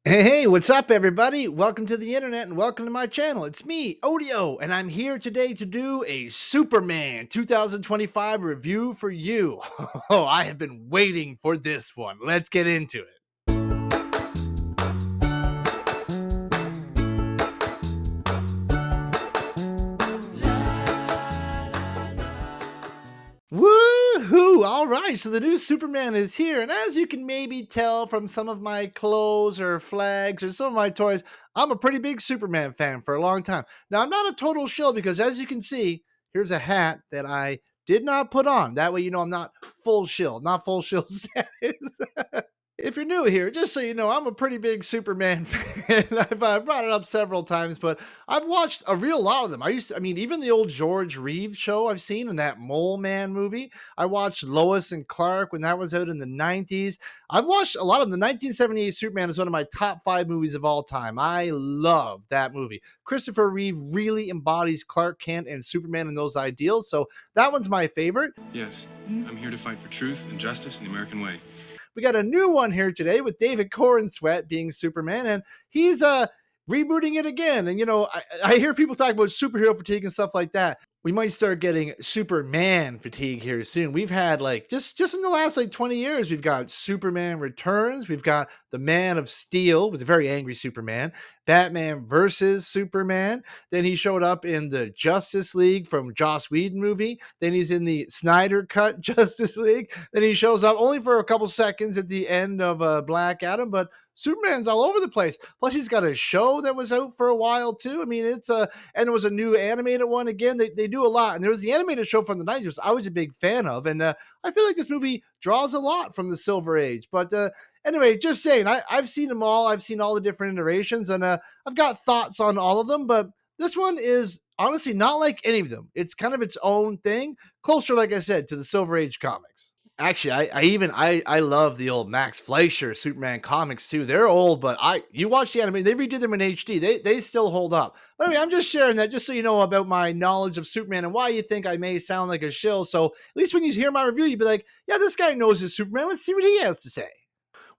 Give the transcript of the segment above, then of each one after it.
Hey, what's up, everybody? Welcome to the internet and welcome to my channel. It's me, Odio, and I'm here today to do a Superman 2025 review for you. Oh, I have been waiting for this one. Let's get into it. Woohoo! All right, so the new Superman is here, and as you can maybe tell from some of my clothes or flags or some of my toys, I'm a pretty big Superman fan for a long time. Now, I'm not a total shill because, as you can see, here's a hat that I did not put on. That way, you know I'm not full shill, not full shill status. If you're new here, just so you know, I'm a pretty big Superman fan. I've brought it up several times, but I've watched a real lot of them. I mean, even the old George Reeves show I've seen in that Mole Man movie. I watched Lois and Clark when that was out in the 90s. I've watched a lot of them. The 1978 Superman is one of my top 5 movies of all time. I love that movie. Christopher Reeve really embodies Clark Kent and Superman and those ideals, so that one's my favorite. Yes, I'm here to fight for truth and justice in the American way. We got a new one here today with David Corenswet being Superman, and he's rebooting it again. And you know, I hear people talk about superhero fatigue and stuff like that. We might start getting Superman fatigue here soon. We've had like just in the last like 20 years, we've got Superman Returns, we've got the Man of Steel with a very angry Superman, Batman versus Superman. Then he showed up in the Justice League from Joss Whedon movie. Then he's in the Snyder Cut Justice League. Then he shows up only for a couple seconds at the end of Black Adam, but Superman's all over the place. Plus, he's got a show that was out for a while too. I mean, it's a and there was a new animated one again. They do a lot, and there was the animated show from the 90s I was a big fan of, and I feel like this movie draws a lot from the Silver Age. But anyway, just saying, I've seen them all. I've seen all the different iterations, and I've got thoughts on all of them. But this one is honestly not like any of them. It's kind of its own thing, closer, like I said, to the Silver Age comics. Actually, I love the old Max Fleischer Superman comics too. They're old, but you watch the anime, they redid them in HD. They still hold up. But anyway, I'm just sharing that just so you know about my knowledge of Superman and why you think I may sound like a shill. So at least when you hear my review, you'd be like, yeah, this guy knows his Superman. Let's see what he has to say.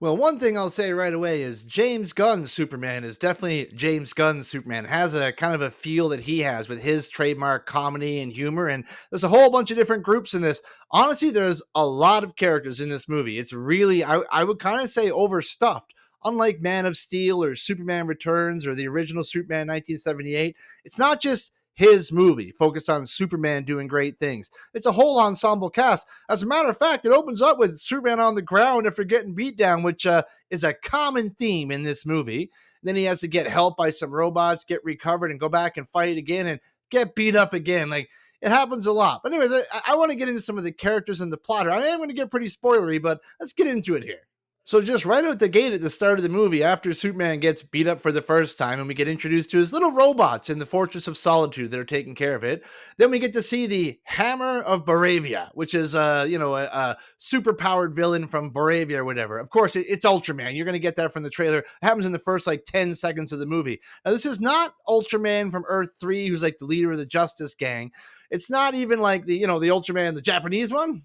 Well, one thing I'll say right away is James Gunn's Superman is definitely James Gunn's Superman. Has a kind of a feel that he has with his trademark comedy and humor. And there's a whole bunch of different groups in this. Honestly, there's a lot of characters in this movie. It's really, I would kind of say, overstuffed. Unlike Man of Steel or Superman Returns or the original Superman 1978, it's not just his movie focused on Superman doing great things. It's a whole ensemble cast. As a matter of fact, it opens up with Superman on the ground after getting beat down, which is a common theme in this movie. Then he has to get help by some robots, get recovered, and go back and fight again and get beat up again. Like, it happens a lot. But anyways, I want to get into some of the characters and the plot. I am going to get pretty spoilery, but let's get into it here. So just right out the gate at the start of the movie, after Superman gets beat up for the first time and we get introduced to his little robots in the Fortress of Solitude that are taking care of it, then we get to see the Hammer of Baravia, which is a super powered villain from Baravia or whatever. Of course, it's Ultraman. You're going to get that from the trailer. It happens in the first like 10 seconds of the movie. Now, this is not Ultraman from Earth 3, who's like the leader of the Justice Gang. It's not even like the Ultraman, the Japanese one.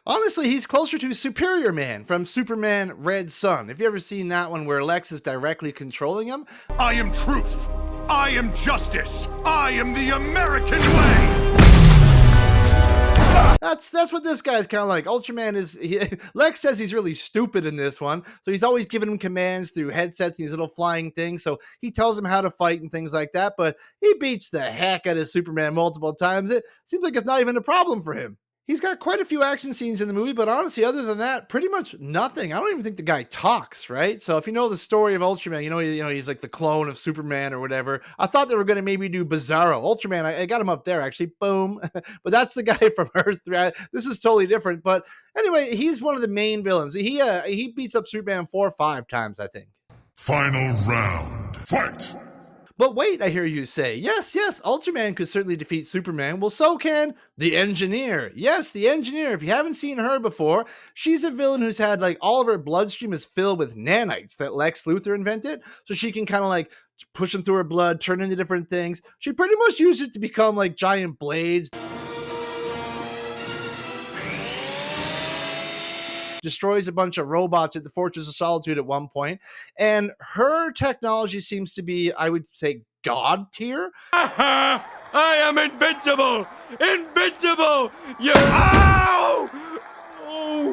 Honestly, he's closer to Superior Man from Superman Red Sun. Have you ever seen that one where Lex is directly controlling him? I am truth. I am justice. I am the American way. That's what this guy's kind of like. Ultraman Lex says he's really stupid in this one, so he's always giving him commands through headsets and these little flying things. So he tells him how to fight and things like that. But he beats the heck out of Superman multiple times. It seems like it's not even a problem for him. He's got quite a few action scenes in the movie, but honestly, other than that, pretty much nothing. I don't even think the guy talks, right? So if you know the story of Ultraman, he's like the clone of Superman or whatever. I thought they were going to maybe do Bizarro. Ultraman, I got him up there, actually. Boom. But that's the guy from Earth 3. This is totally different. But anyway, he's one of the main villains. He beats up Superman 4 or 5 times, I think. Final round. Fight! But wait, I hear you say, yes, Ultraman could certainly defeat Superman. Well, so can the Engineer. Yes, the Engineer. If you haven't seen her before, she's a villain who's had like all of her bloodstream is filled with nanites that Lex Luthor invented. So she can kind of like push them through her blood, turn into different things. She pretty much used it to become like giant blades. destroys a bunch of robots at the Fortress of Solitude at one point, and her technology seems to be, I would say, god tier. I am invincible! Invincible! You. Ow!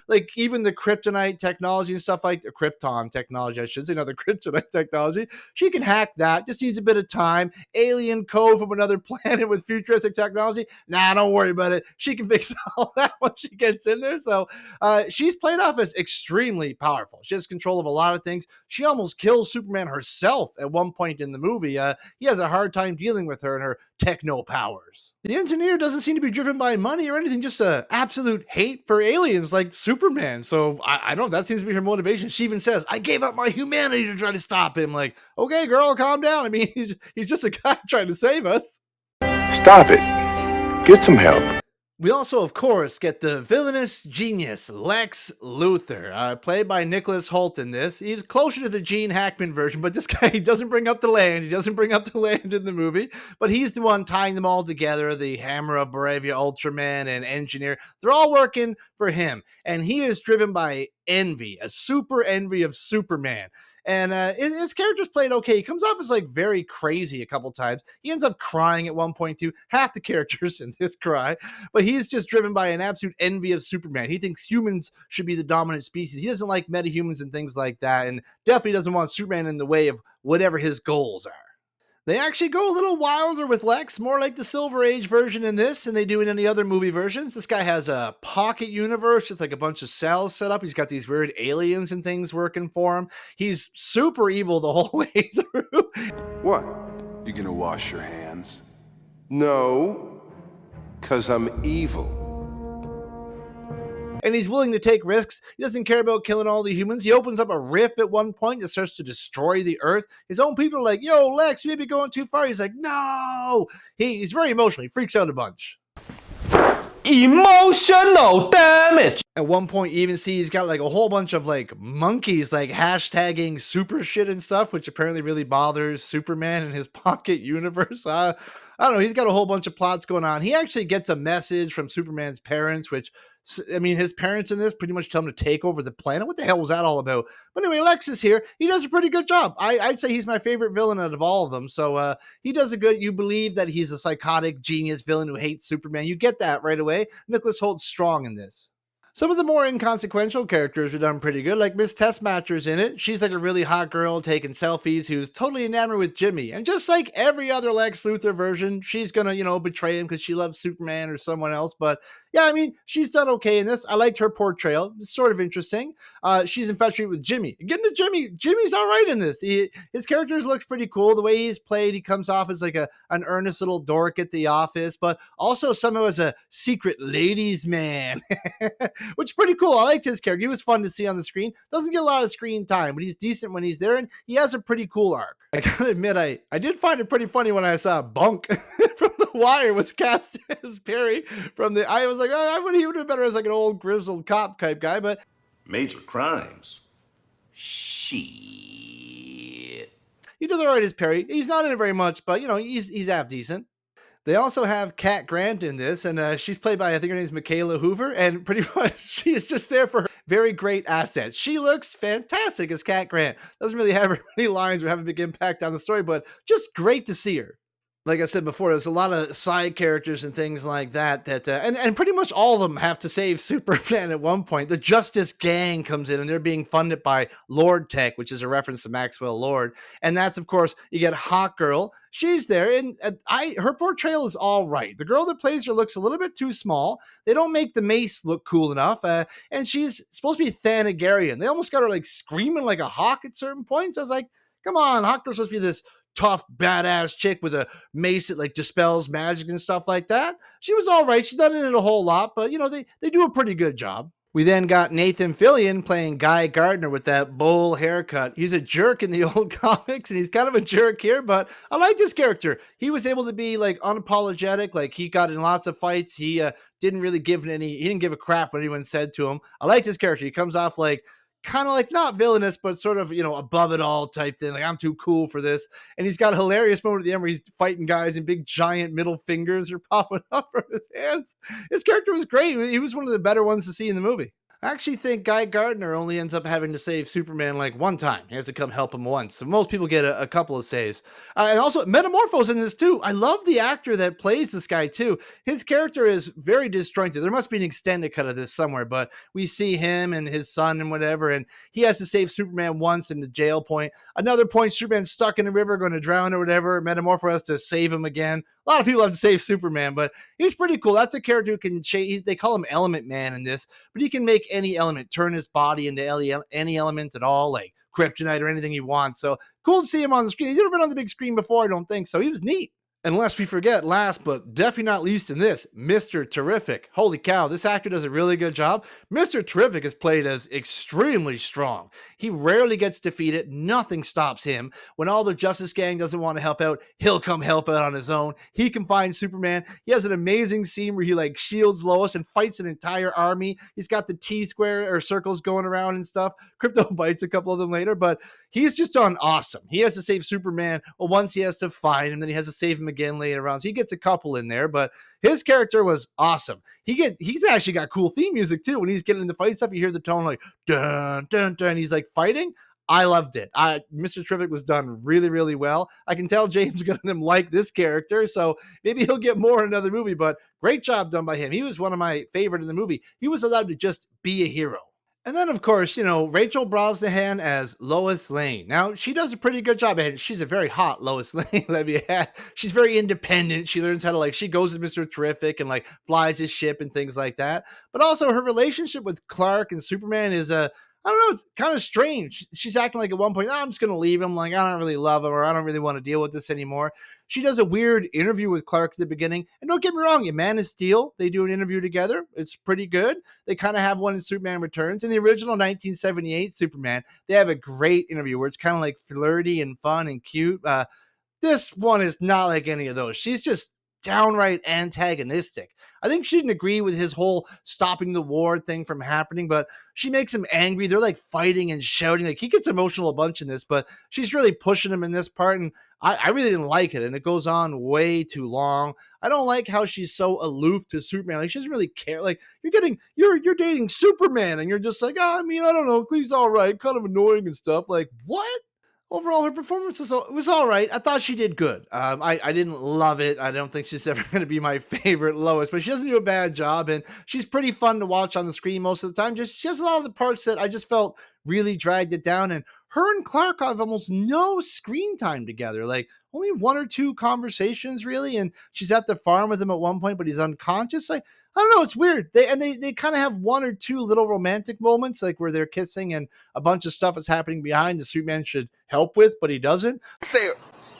Like even the kryptonite technology and stuff like the krypton technology, I should say, not the kryptonite technology. She can hack that. Just needs a bit of time. Alien code from another planet with futuristic technology. Nah, don't worry about it. She can fix all that once she gets in there. So she's played off as extremely powerful. She has control of a lot of things. She almost kills Superman herself at one point in the movie. He has a hard time dealing with her and her techno powers. The engineer doesn't seem to be driven by money or anything, just a absolute hate for aliens like Superman. So I don't know, that seems to be her motivation. She even says, I gave up my humanity to try to stop him. Like, okay, girl, calm down. I mean, he's just a guy trying to save us. Stop it. Get some help. We also, of course, get the villainous genius Lex Luthor, played by Nicholas Hoult in this. He's closer to the Gene Hackman version, but this guy, he doesn't bring up the land. He doesn't bring up the land in the movie, but he's the one tying them all together. The Hammer of Baravia, Ultraman, and Engineer, they're all working for him, and he is driven by envy, a super envy of Superman. And his character's played okay. He comes off as like very crazy a couple times. He ends up crying at one point too. Half the characters in this cry, but he's just driven by an absolute envy of Superman. He thinks humans should be the dominant species. He doesn't like metahumans and things like that, and definitely doesn't want Superman in the way of whatever his goals are. They actually go a little wilder with Lex, more like the Silver Age version in this than they do in any other movie versions. This guy has a pocket universe with like a bunch of cells set up. He's got these weird aliens and things working for him. He's super evil the whole way through. What? You gonna wash your hands? No, 'cause I'm evil. And he's willing to take risks. He doesn't care about killing all the humans. He opens up a rift at one point that starts to destroy the Earth. His own people are like, yo, Lex, you may be going too far. He's like, no. He's very emotional. He freaks out a bunch. Emotional damage. At one point, you even see he's got like a whole bunch of like monkeys, like hashtagging super shit and stuff, which apparently really bothers Superman in his pocket universe. I don't know. He's got a whole bunch of plots going on. He actually gets a message from Superman's parents, which, I mean, his parents in this pretty much tell him to take over the planet. What the hell was that all about? But anyway, Lex is here. He does a pretty good job. I'd say he's my favorite villain out of all of them. So he does a good, you believe that he's a psychotic genius villain who hates Superman. You get that right away. Nicholas Holt's strong in this. Some of the more inconsequential characters are done pretty good, like Miss Tessmacher's in it. She's like a really hot girl taking selfies who's totally enamored with Jimmy. And just like every other Lex Luthor version, she's gonna, betray him because she loves Superman or someone else. But yeah, I mean, she's done okay in this. I liked her portrayal. It's sort of interesting. She's infatuated with Jimmy. Getting to Jimmy, Jimmy's all right in this. His characters look pretty cool. The way he's played, he comes off as like an earnest little dork at the office, but also somehow as a secret ladies' man. Which is pretty cool. I liked his character. He was fun to see on the screen. Doesn't get a lot of screen time, but he's decent when he's there, and he has a pretty cool arc. I gotta admit, I did find it pretty funny when I saw Bunk from The Wire was cast as Perry from the. I was like, he would have been better as like an old grizzled cop type guy, but Major crimes. Shit. he does all right as Perry. He's not in it very much, but he's half decent. They also have Cat Grant in this, and she's played by, I think her name's Michaela Hoover, and pretty much she's just there for her very great assets. She looks fantastic as Cat Grant. Doesn't really have any lines or have a big impact on the story, but just great to see her. Like I said before, there's a lot of side characters and things like that and pretty much all of them have to save Superman at one point. The Justice Gang comes in and they're being funded by Lord Tech, which is a reference to Maxwell Lord. And that's, of course, you get Hawk Girl. She's there, and her portrayal is all right. The girl that plays her looks a little bit too small. They don't make the Mace look cool enough, and she's supposed to be Thanagarian. They almost got her like screaming like a hawk at certain points. I was like, come on, Hawk Girl's supposed to be this tough, badass chick with a mace that like dispels magic and stuff like that. She was all right. She's done it in a whole lot, but they do a pretty good job. We then got Nathan Fillion playing Guy Gardner with that bowl haircut. He's a jerk in the old comics, and he's kind of a jerk here, but I liked his character. He was able to be like unapologetic. Like he got in lots of fights. He didn't give a crap what anyone said to him. I liked his character. He comes off like kind of like not villainous, but sort of, above it all type thing. Like, I'm too cool for this. And he's got a hilarious moment at the end where he's fighting guys and big giant middle fingers are popping up from his hands. His character was great. He was one of the better ones to see in the movie. I actually think Guy Gardner only ends up having to save Superman like one time. He has to come help him once. So most people get a couple of saves. And also, Metamorpho's in this too. I love the actor that plays this guy too. His character is very disjointed. There must be an extended cut of this somewhere, but we see him and his son and whatever, and he has to save Superman once in the jail point. Another point, Superman's stuck in the river, going to drown or whatever. Metamorpho has to save him again. A lot of people have to save Superman, but he's pretty cool. That's a character who can change. They call him Element Man in this, but he can make any element, turn his body into any element at all, like kryptonite or anything he wants. So cool to see him on the screen. He's never been on the big screen before, I don't think. So he was neat. Unless we forget, last but definitely not least in this, Mr. Terrific. Holy cow, this actor does a really good job. Mr. Terrific is played as extremely strong. He rarely gets defeated. Nothing stops him. When all the Justice Gang doesn't want to help out, he'll come help out on his own. He can find Superman. He has an amazing scene where he like shields Lois and fights an entire army. He's got the T-square or circles going around and stuff. Crypto bites a couple of them later, but he's just done awesome. He has to save Superman. Well, once he has to find him, then he has to save him again later on. So he gets a couple in there, but his character was awesome. He's actually got cool theme music too. When he's getting into fight stuff, you hear the tone like dun dun dun. He's like fighting. I loved it. Mr. Terrific was done really, really well. I can tell James Gunn like this character, so maybe he'll get more in another movie, but great job done by him. He was one of my favorite in the movie. He was allowed to just be a hero. And then, of course, Rachel Brosnahan as Lois Lane. Now, she does a pretty good job, and she's a very hot Lois Lane. Let me add. She's very independent. She learns how to, she goes to Mr. Terrific and, flies his ship and things like that. But also, her relationship with Clark and Superman is I don't know, it's kind of strange. She's acting like at one point, I'm just going to leave him. Like, I don't really love him or I don't really want to deal with this anymore. She does a weird interview with Clark at the beginning. And don't get me wrong, in Man of Steel, they do an interview together. It's pretty good. They kind of have one in Superman Returns. In the original 1978 Superman, they have a great interview where it's kind of flirty and fun and cute. This one is not like any of those. She's just downright antagonistic. I think she didn't agree with his whole stopping the war thing from happening, but she makes him angry. They're fighting and shouting. He gets emotional a bunch in this, but she's really pushing him in this part. And I really didn't like it. And it goes on way too long. I don't like how she's so aloof to Superman. She doesn't really care. You're dating Superman and you're just like, I don't know. He's all right. Kind of annoying and stuff. What? Overall, her performance was all right. I thought she did good. I didn't love it. I don't think she's ever going to be my favorite Lois, but she doesn't do a bad job, and she's pretty fun to watch on the screen most of the time. She has a lot of the parts that I just felt really dragged it down, and her and Clark have almost no screen time together. Only one or two conversations, really, and she's at the farm with him at one point, but he's unconscious. I don't know. It's weird. They kind of have one or two little romantic moments, where they're kissing and a bunch of stuff is happening behind the Superman should help with, but he doesn't. Say,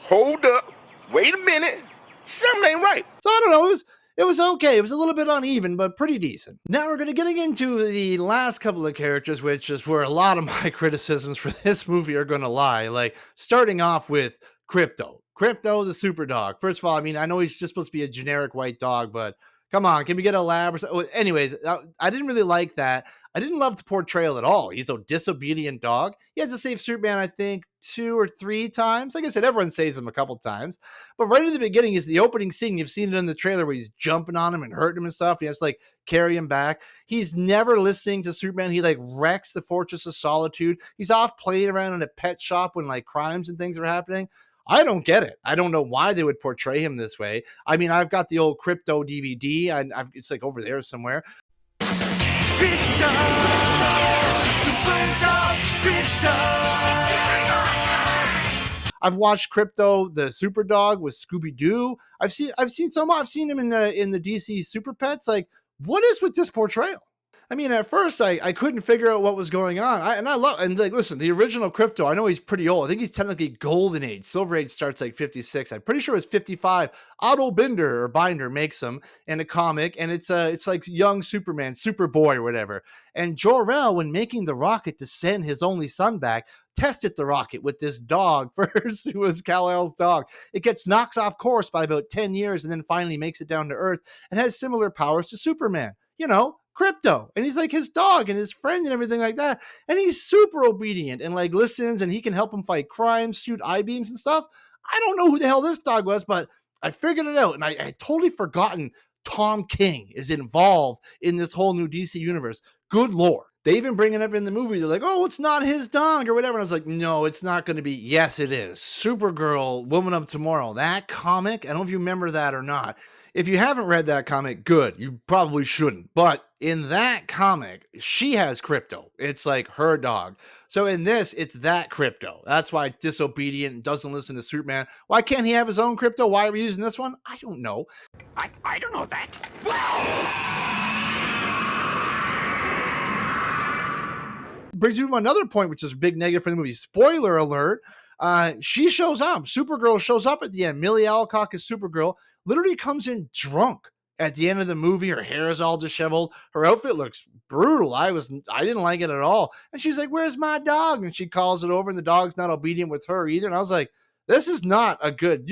hold up, wait a minute, something ain't right. So I don't know. It was okay. It was a little bit uneven, but pretty decent. Now we're getting into the last couple of characters, which is where a lot of my criticisms for this movie are going to lie. Starting off with Crypto, the super dog. First of all, I know he's just supposed to be a generic white dog, but come on, can we get a lab or something? Anyways, I didn't really like that. I didn't love the portrayal at all. He's a disobedient dog. He has to save Superman, I think, 2 or 3 times. Like I said, everyone saves him a couple times. But right in the beginning is the opening scene. You've seen it in the trailer where he's jumping on him and hurting him and stuff. He has to carry him back. He's never listening to Superman. He wrecks the Fortress of Solitude. He's off playing around in a pet shop when crimes and things are happening. I don't get it. I don't know why they would portray him this way. I've got the old Crypto DVD. It's over there somewhere. I've watched Crypto, the super dog with Scooby-Doo. I've seen him in the DC Super Pets. What is with this portrayal? At first I couldn't figure out what was going on. Listen, the original Crypto, I know he's pretty old. I think he's technically Golden Age. Silver Age starts 56. I'm pretty sure it's 55. Otto Binder makes him in a comic, and it's young Superman, Superboy or whatever. And Jor-El, when making the rocket to send his only son back, tested the rocket with this dog first, who was Kal-El's dog. It gets knocked off course by about 10 years and then finally makes it down to Earth and has similar powers to Superman. Crypto, and he's his dog and his friend and everything like that, and he's super obedient and listens, and he can help him fight crimes, shoot I-beams and stuff. I don't know who the hell this dog was, but I figured it out, and I totally forgotten Tom King is involved in this whole new DC universe. Good lord. They even bring it up in the movie. They're like, oh, it's not his dog or whatever. And I was like, no, it's not going to be. Yes, it is. Supergirl, Woman of Tomorrow. That comic, I don't know if you remember that or not. If you haven't read that comic, good. You probably shouldn't. But in that comic, she has Crypto. It's like her dog. So in this, it's that Crypto. That's why disobedient and doesn't listen to Superman. Why can't he have his own Crypto? Why are we using this one? I don't know. I don't know that. Brings me to another point, which is a big negative for the movie. Spoiler alert. She shows up. Supergirl shows up at the end. Millie Alcock is Supergirl. Literally comes in drunk at the end of the movie. Her hair is all disheveled. Her outfit looks brutal. I didn't like it at all. And she's like, where's my dog? And she calls it over, and the dog's not obedient with her either. And I was like, this is not a good,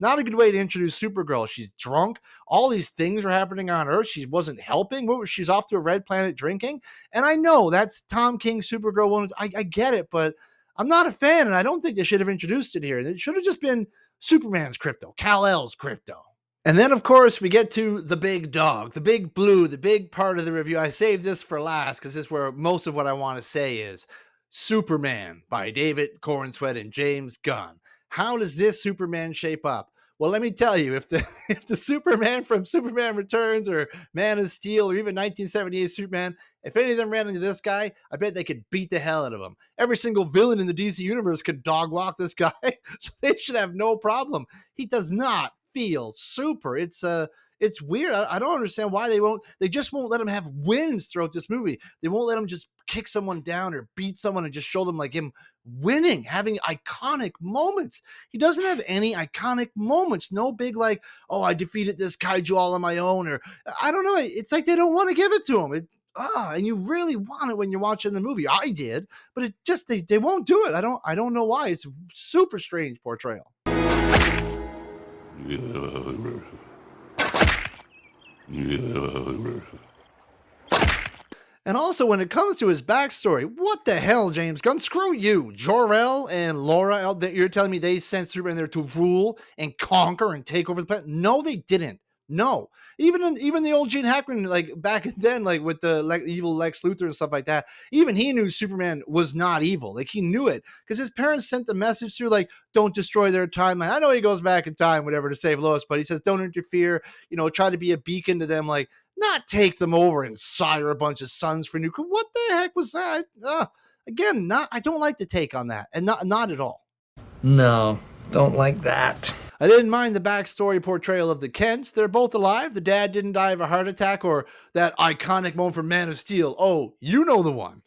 not a good way to introduce Supergirl. She's drunk. All these things are happening on Earth. She wasn't helping. She's off to a red planet drinking. And I know that's Tom King's Supergirl. I get it, but I'm not a fan, and I don't think they should have introduced it here. It should have just been Superman's Crypto, Kal-El's Crypto. And then, of course, we get to the big dog, the big blue, the big part of the review. I saved this for last because this is where most of what I want to say is. Superman by David Corenswet and James Gunn. How does this Superman shape up? Well, let me tell you, if the Superman from Superman Returns or Man of Steel or even 1978 Superman, if any of them ran into this guy, I bet they could beat the hell out of him. Every single villain in the DC universe could dog walk this guy, so they should have no problem. He does not feel super. It's weird. I don't understand why they just won't let him have wins throughout this movie. They won't let him just kick someone down or beat someone and just show them like him winning, having iconic moments. He doesn't have any iconic moments. No big like, oh, I defeated this kaiju all on my own, or I don't know. It's like they don't want to give it to him. And you really want it when you're watching the movie. I did, but it just they won't do it. I don't know why. It's a super strange portrayal. And also, when it comes to his backstory, what the hell, James Gunn? Screw you. Jor-El and Laura, you're telling me they sent Superman there to rule and conquer and take over the planet? No, they didn't. No. Even the old Gene Hackman, like back then, like with the evil Lex Luthor and stuff like that, even he knew Superman was not evil. Like he knew it because his parents sent the message through, like, don't destroy their timeline. I know he goes back in time, whatever, to save Lois, but he says, don't interfere, try to be a beacon to them, like, not take them over and sire a bunch of sons for nuclear. What the heck was that? Again, I don't like the take on that, and not at all. No, don't like that. I didn't mind the backstory portrayal of the Kents. They're both alive. The dad didn't die of a heart attack, or that iconic moment from Man of Steel. Oh, you know the one.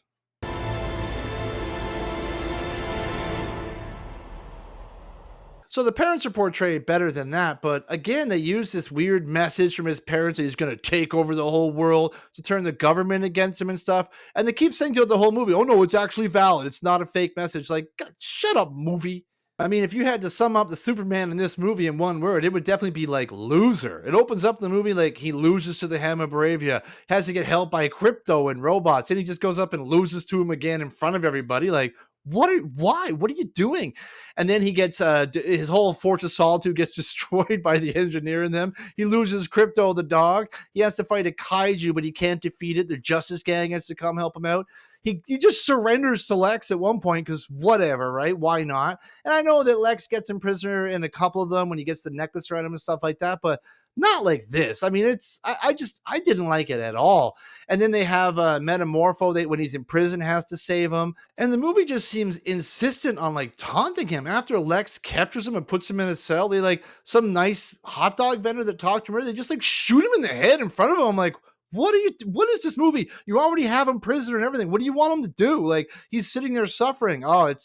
So the parents are portrayed better than that, but again, they use this weird message from his parents that he's going to take over the whole world, to turn the government against him and stuff. And they keep saying throughout the whole movie, oh no, it's actually valid. It's not a fake message. Like, God, shut up, movie. I mean, if you had to sum up the Superman in this movie in one word, it would definitely be like loser. It opens up the movie like he loses to the Hammer Bravia, has to get help by Crypto and robots, and he just goes up and loses to him again in front of everybody. Like, why? What are you doing? And then he gets his whole Fortress of Solitude gets destroyed by the engineer in them. He loses Crypto the dog. He has to fight a kaiju, but he can't defeat it. The Justice Gang has to come help him out. He just surrenders to Lex at one point because whatever, right? Why not? And I know that Lex gets him prisoner in a couple of them when he gets the necklace around him and stuff like that, but not like this. I mean, I didn't like it at all. And then they have Metamorpho that when he's in prison has to save him. And the movie just seems insistent on like taunting him. After Lex captures him and puts him in a cell, they like some nice hot dog vendor that talked to him, they just like shoot him in the head in front of him. I'm like, what is this movie? You already have him prisoner and everything. What do you want him to do? Like, he's sitting there suffering. I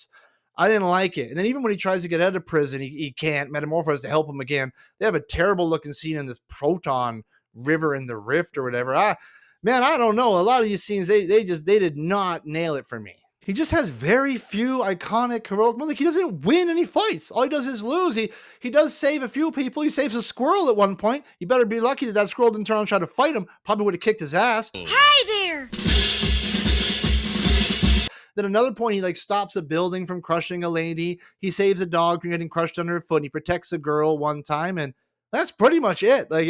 didn't like it. And then even when he tries to get out of prison, he can't. Metamorpho has to help him again. They have a terrible looking scene in this proton river in the rift or whatever. Man, I don't know. A lot of these scenes, they did not nail it for me. He just has very few iconic heroic moments. Like, he doesn't win any fights. All he does is lose. He does save a few people. He saves a squirrel at one point. You better be lucky that squirrel didn't turn around and try to fight him. Probably would have kicked his ass. Hi there! Then another point, he like stops a building from crushing a lady. He saves a dog from getting crushed under her foot. And he protects a girl one time, and that's pretty much it. Like,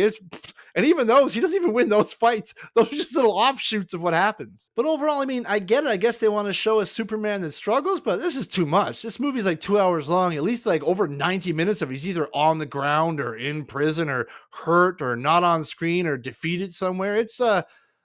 And even those, he doesn't even win those fights. Those are just little offshoots of what happens. But overall, I mean, I get it. I guess they want to show a Superman that struggles, but this is too much. This movie's like 2 hours long, at least like over 90 minutes of it. He's either on the ground or in prison or hurt or not on screen or defeated somewhere.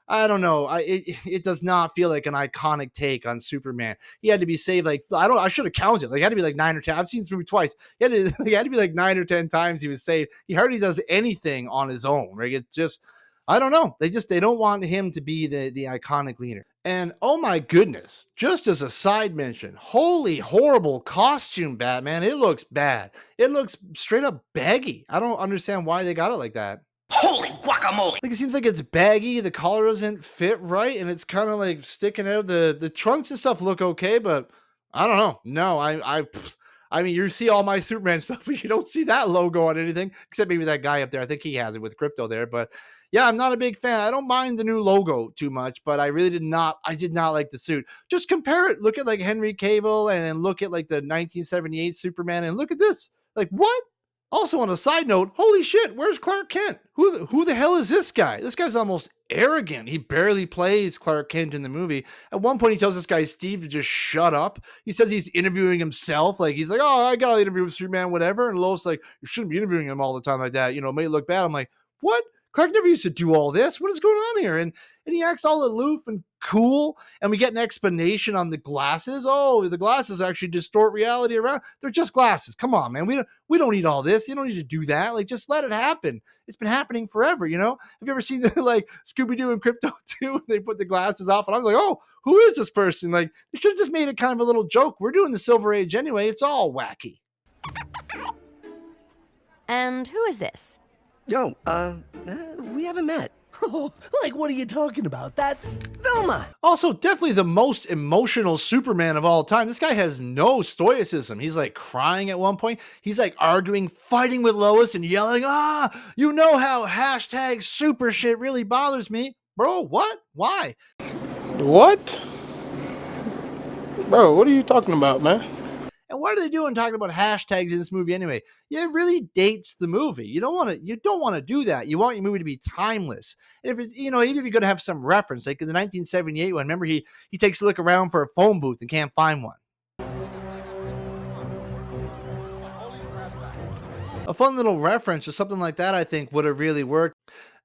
I don't know. It does not feel like an iconic take on Superman. He had to be saved like I should have counted. Like it had to be like 9 or 10. I've seen this movie twice. He had to be like 9 or 10 times he was saved. He hardly does anything on his own. Right? It's just I don't know. They don't want him to be the iconic leader. And oh my goodness, just as a side mention, holy horrible costume, Batman. It looks bad. It looks straight up baggy. I don't understand why they got it like that. Holy guacamole! Like it seems like it's baggy, the collar doesn't fit right, and it's kind of like sticking out. The trunks and stuff look okay, but I don't know. No, I mean, you see all my Superman stuff, but you don't see that logo on anything, except maybe that guy up there. I think he has it with crypto there, but yeah, I'm not a big fan. I don't mind the new logo too much, but I really did not. I did not like the suit. Just compare it. Look at like Henry Cavill, and then look at like the 1978 Superman, and look at this. Like what? Also, on a side note, holy shit, where's Clark Kent? Who the hell is this guy? This guy's almost arrogant. He barely plays Clark Kent in the movie. At one point, he tells this guy Steve to just shut up. He says he's interviewing himself. Like he's like, oh, I got to interview with Superman, whatever. And Lois like, you shouldn't be interviewing him all the time like that. You know, it may look bad. I'm like, what? Clark never used to do all this. What is going on here? And he acts all aloof and cool. And we get an explanation on the glasses. Oh, the glasses actually distort reality around. They're just glasses. Come on, man. We don't need all this. You don't need to do that. Like, just let it happen. It's been happening forever, you know? Have you ever seen the, like Scooby-Doo and Crypto 2? They put the glasses off, and I was like, oh, who is this person? Like, they should have just made it kind of a little joke. We're doing the Silver Age anyway. It's all wacky. And who is this? No, we haven't met. Like, what are you talking about? That's Velma! Also, definitely the most emotional Superman of all time. This guy has no stoicism. He's like crying at one point. He's like arguing, fighting with Lois and yelling, you know how hashtag super shit really bothers me. Bro, what? Why? What? Bro, what are you talking about, man? And what are they doing talking about hashtags in this movie anyway? Yeah, it really dates the movie. You don't want to do that. You want your movie to be timeless. And if it's, even if you're going to have some reference, like in the 1978 one, remember he takes a look around for a phone booth and can't find one. A fun little reference or something like that, I think, would have really worked.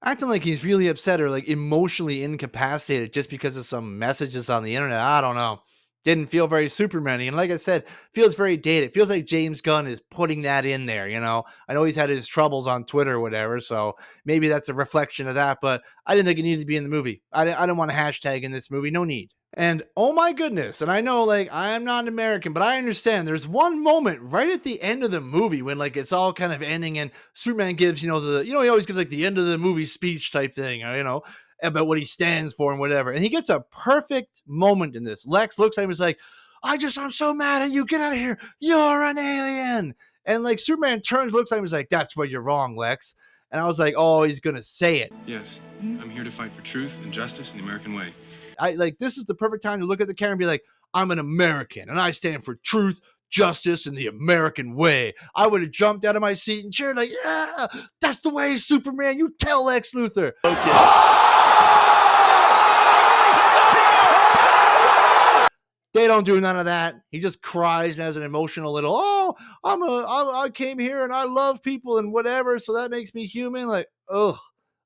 Acting like he's really upset or like emotionally incapacitated just because of some messages on the internet. I don't know. Didn't feel very Superman-y. And like I said, feels very dated. Feels like James Gunn is putting that in there, you know? I know he's had his troubles on Twitter or whatever, so maybe that's a reflection of that, but I didn't think it needed to be in the movie. I didn't want a hashtag in this movie. No need. And oh my goodness, and I know like I am not an American, but I understand there's one moment right at the end of the movie when like it's all kind of ending and Superman gives, he always gives like the end of the movie speech type thing, about what he stands for and whatever. And he gets a perfect moment in this. Lex looks at him and is like, I'm so mad at you. Get out of here. You're an alien. And like Superman turns, looks at him and is like, that's where you're wrong, Lex. And I was like, oh, he's going to say it. Yes, I'm here to fight for truth and justice in the American way. This is the perfect time to look at the camera and be like, I'm an American and I stand for truth, justice, and the American way. I would have jumped out of my seat and cheered like, yeah, that's the way, Superman. You tell Lex Luthor. Okay. They don't do none of that. He just cries and has an emotional little, I came here and I love people and whatever, so that makes me human. Like, ugh.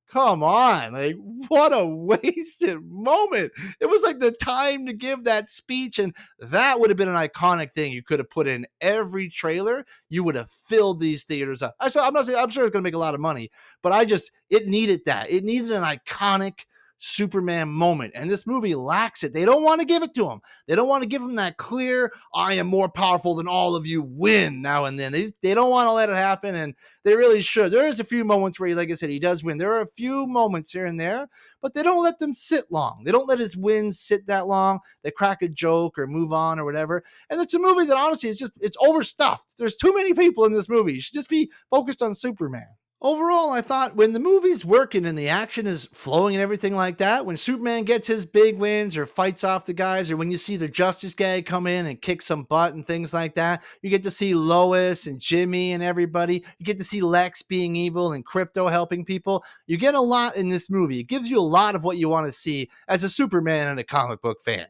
Come on, like what a wasted moment. It was like the time to give that speech, and that would have been an iconic thing you could have put in every trailer. You would have filled these theaters up. I'm not saying I'm sure it's gonna make a lot of money, but it needed that. It needed an iconic Superman moment, and this movie lacks it. They don't want to give it to him. They don't want to give him that clear, I am more powerful than all of you win now and then. They don't want to let it happen, and they really should. There is a few moments where, like I said, he does win. There are a few moments here and there, but they don't let them sit long. They don't let his wins sit that long. They crack a joke or move on or whatever. And it's a movie that honestly it's overstuffed. There's too many people in this movie. You should just be focused on Superman. Overall, I thought when the movie's working and the action is flowing and everything like that, when Superman gets his big wins or fights off the guys, or when you see the Justice Gang come in and kick some butt and things like that, you get to see Lois and Jimmy and everybody. You get to see Lex being evil and Crypto helping people. You get a lot in this movie. It gives you a lot of what you want to see as a Superman and a comic book fan.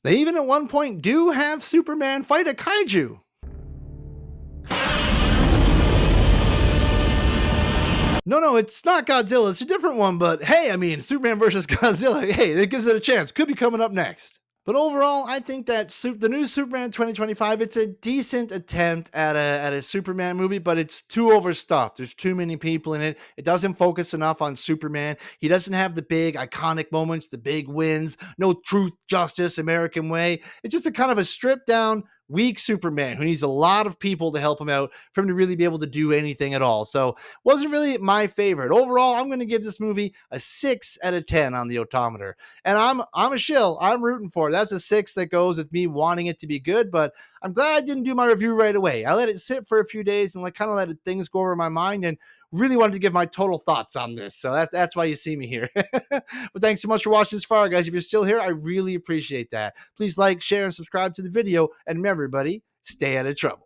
They even at one point do have Superman fight a kaiju. No, it's not Godzilla. It's a different one, but hey, I mean, Superman versus Godzilla, hey, that gives it a chance. Could be coming up next. But overall, I think that the new Superman 2025, it's a decent attempt at a Superman movie, but it's too overstuffed. There's too many people in it. It doesn't focus enough on Superman. He doesn't have the big iconic moments, the big wins, no truth, justice, American way. It's just a kind of a stripped down, weak Superman who needs a lot of people to help him out for him to really be able to do anything at all. So wasn't really my favorite. Overall, I'm going to give this movie a 6 out of 10 on the odometer. And I'm a shill. I'm rooting for it. That's a 6 that goes with me wanting it to be good, but I'm glad I didn't do my review right away. I let it sit for a few days and kind of let things go over my mind and really wanted to give my total thoughts on this. So that's why you see me here. But thanks so much for watching this far, guys. If you're still here, I really appreciate that. Please like, share, and subscribe to the video. And remember, everybody, stay out of trouble.